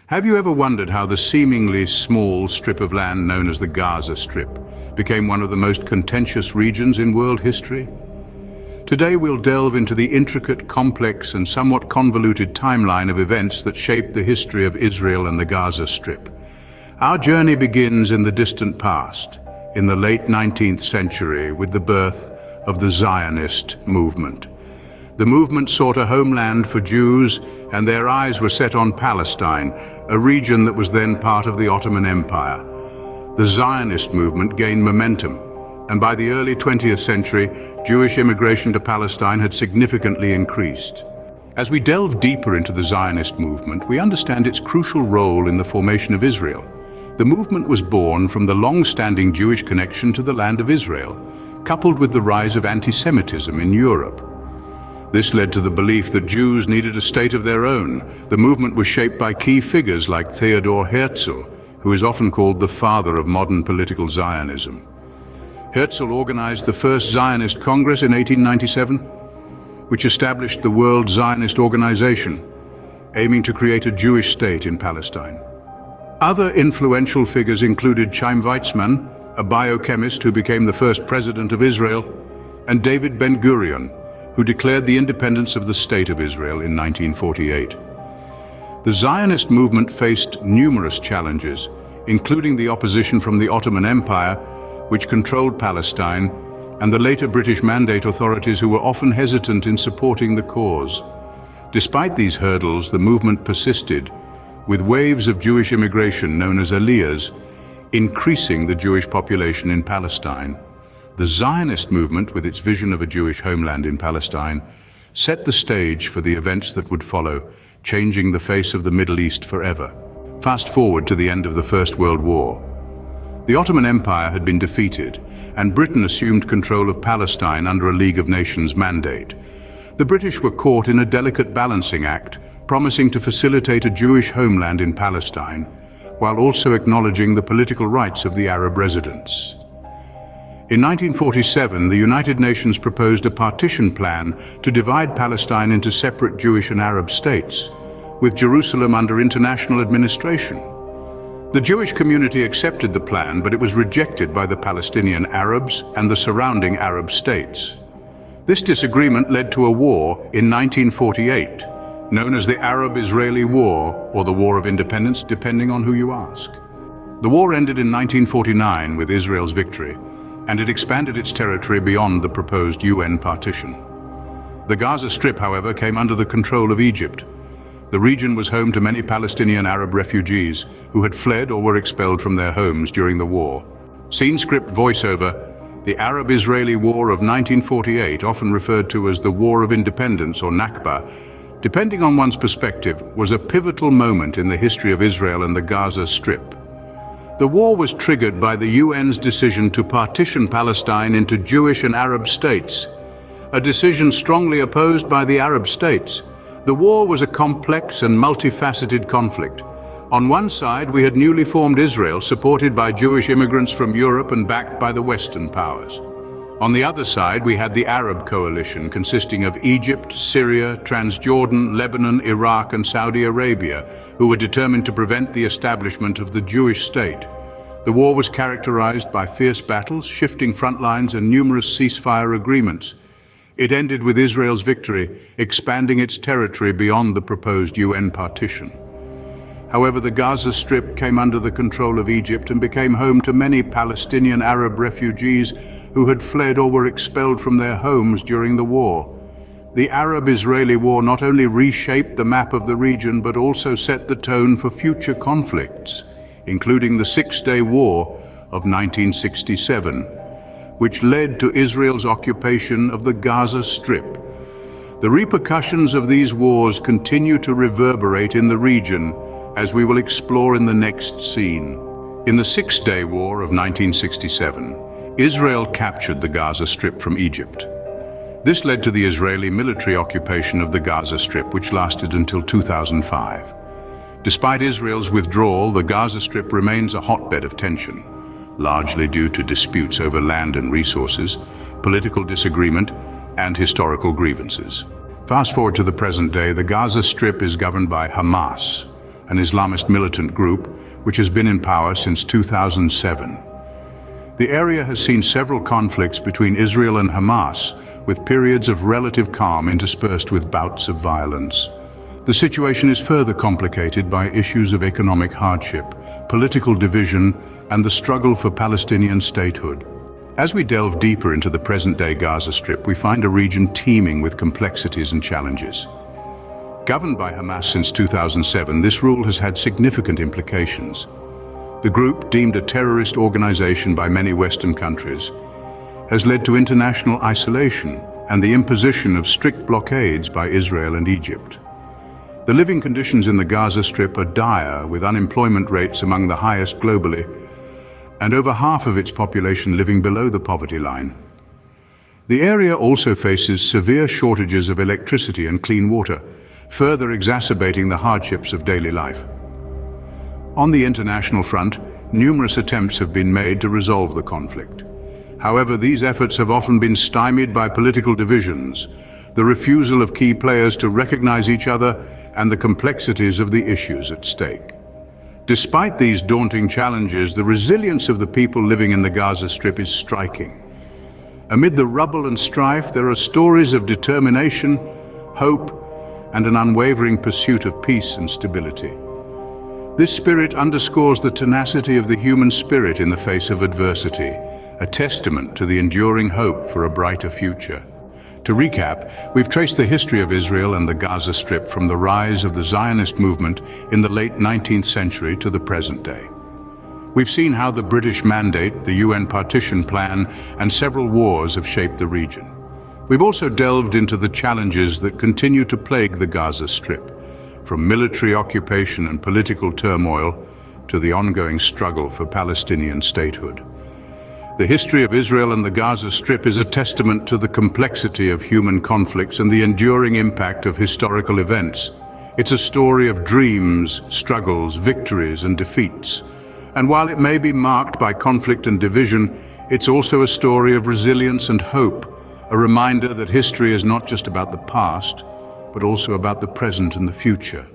Have you ever wondered how the seemingly small strip of land known as the Gaza Strip became one of the most contentious regions in world history? Today we'll delve into the intricate, complex and somewhat convoluted timeline of events that shaped the history of Israel and the Gaza Strip. Our journey begins in the distant past, in the late 19th century, with the birth of the Zionist movement. The movement sought a homeland for Jews, and their eyes were set on Palestine, a region that was then part of the Ottoman Empire. The Zionist movement gained momentum, and by the early 20th century, Jewish immigration to Palestine had significantly increased. As we delve deeper into the Zionist movement, we understand its crucial role in the formation of Israel. The movement was born from the long-standing Jewish connection to the land of Israel, coupled with the rise of anti-Semitism in Europe. This led to the belief that Jews needed a state of their own. The movement was shaped by key figures like Theodor Herzl, who is often called the father of modern political Zionism. Herzl organized the first Zionist Congress in 1897, which established the World Zionist Organization, aiming to create a Jewish state in Palestine. Other influential figures included Chaim Weizmann, a biochemist who became the first president of Israel, and David Ben-Gurion, who declared the independence of the State of Israel in 1948. The Zionist movement faced numerous challenges, including the opposition from the Ottoman Empire, which controlled Palestine, and the later British Mandate authorities, who were often hesitant in supporting the cause. Despite these hurdles, the movement persisted, with waves of Jewish immigration known as aliyahs, increasing the Jewish population in Palestine. The Zionist movement, with its vision of a Jewish homeland in Palestine, set the stage for the events that would follow, changing the face of the Middle East forever. Fast forward to the end of the First World War. The Ottoman Empire had been defeated, and Britain assumed control of Palestine under a League of Nations mandate. The British were caught in a delicate balancing act, promising to facilitate a Jewish homeland in Palestine, while also acknowledging the political rights of the Arab residents. In 1947, the United Nations proposed a partition plan to divide Palestine into separate Jewish and Arab states, with Jerusalem under international administration. The Jewish community accepted the plan, but it was rejected by the Palestinian Arabs and the surrounding Arab states. This disagreement led to a war in 1948, known as the Arab-Israeli War, or the War of Independence, depending on who you ask. The war ended in 1949 with Israel's victory, and it expanded its territory beyond the proposed UN partition. The Gaza Strip, however, came under the control of Egypt. The region was home to many Palestinian Arab refugees who had fled or were expelled from their homes during the war. Scene script voiceover, the Arab-Israeli War of 1948, often referred to as the War of Independence or Nakba, depending on one's perspective, was a pivotal moment in the history of Israel and the Gaza Strip. The war was triggered by the UN's decision to partition Palestine into Jewish and Arab states, a decision strongly opposed by the Arab states. The war was a complex and multifaceted conflict. On one side, we had newly formed Israel, supported by Jewish immigrants from Europe and backed by the Western powers. On the other side, we had the Arab coalition, consisting of Egypt, Syria, Transjordan, Lebanon, Iraq, and Saudi Arabia, who were determined to prevent the establishment of the Jewish state. The war was characterized by fierce battles, shifting front lines, and numerous ceasefire agreements. It ended with Israel's victory, expanding its territory beyond the proposed UN partition. However, the Gaza Strip came under the control of Egypt and became home to many Palestinian Arab refugees who had fled or were expelled from their homes during the war. The Arab-Israeli War not only reshaped the map of the region, but also set the tone for future conflicts, including the Six-Day War of 1967, which led to Israel's occupation of the Gaza Strip. The repercussions of these wars continue to reverberate in the region, as we will explore in the next scene. In the Six-Day War of 1967, Israel captured the Gaza Strip from Egypt. This led to the Israeli military occupation of the Gaza Strip, which lasted until 2005. Despite Israel's withdrawal, the Gaza Strip remains a hotbed of tension, largely due to disputes over land and resources, political disagreement, and historical grievances. Fast forward to the present day, the Gaza Strip is governed by Hamas, an Islamist militant group which has been in power since 2007. The area has seen several conflicts between Israel and Hamas, with periods of relative calm interspersed with bouts of violence. The situation is further complicated by issues of economic hardship, political division, and the struggle for Palestinian statehood. As we delve deeper into the present-day Gaza Strip, we find a region teeming with complexities and challenges. Governed by Hamas since 2007, this rule has had significant implications. The group, deemed a terrorist organization by many Western countries, has led to international isolation and the imposition of strict blockades by Israel and Egypt. The living conditions in the Gaza Strip are dire, with unemployment rates among the highest globally, and over half of its population living below the poverty line. The area also faces severe shortages of electricity and clean water, further exacerbating the hardships of daily life. On the international front, numerous attempts have been made to resolve the conflict. However, these efforts have often been stymied by political divisions, the refusal of key players to recognize each other, and the complexities of the issues at stake. Despite these daunting challenges, the resilience of the people living in the Gaza Strip is striking. Amid the rubble and strife, there are stories of determination, hope, and an unwavering pursuit of peace and stability. This spirit underscores the tenacity of the human spirit in the face of adversity, a testament to the enduring hope for a brighter future. To recap, we've traced the history of Israel and the Gaza Strip from the rise of the Zionist movement in the late 19th century to the present day. We've seen how the British Mandate, the UN Partition Plan, and several wars have shaped the region. We've also delved into the challenges that continue to plague the Gaza Strip, from military occupation and political turmoil to the ongoing struggle for Palestinian statehood. The history of Israel and the Gaza Strip is a testament to the complexity of human conflicts and the enduring impact of historical events. It's a story of dreams, struggles, victories, and defeats. And while it may be marked by conflict and division, it's also a story of resilience and hope, a reminder that history is not just about the past, but also about the present and the future.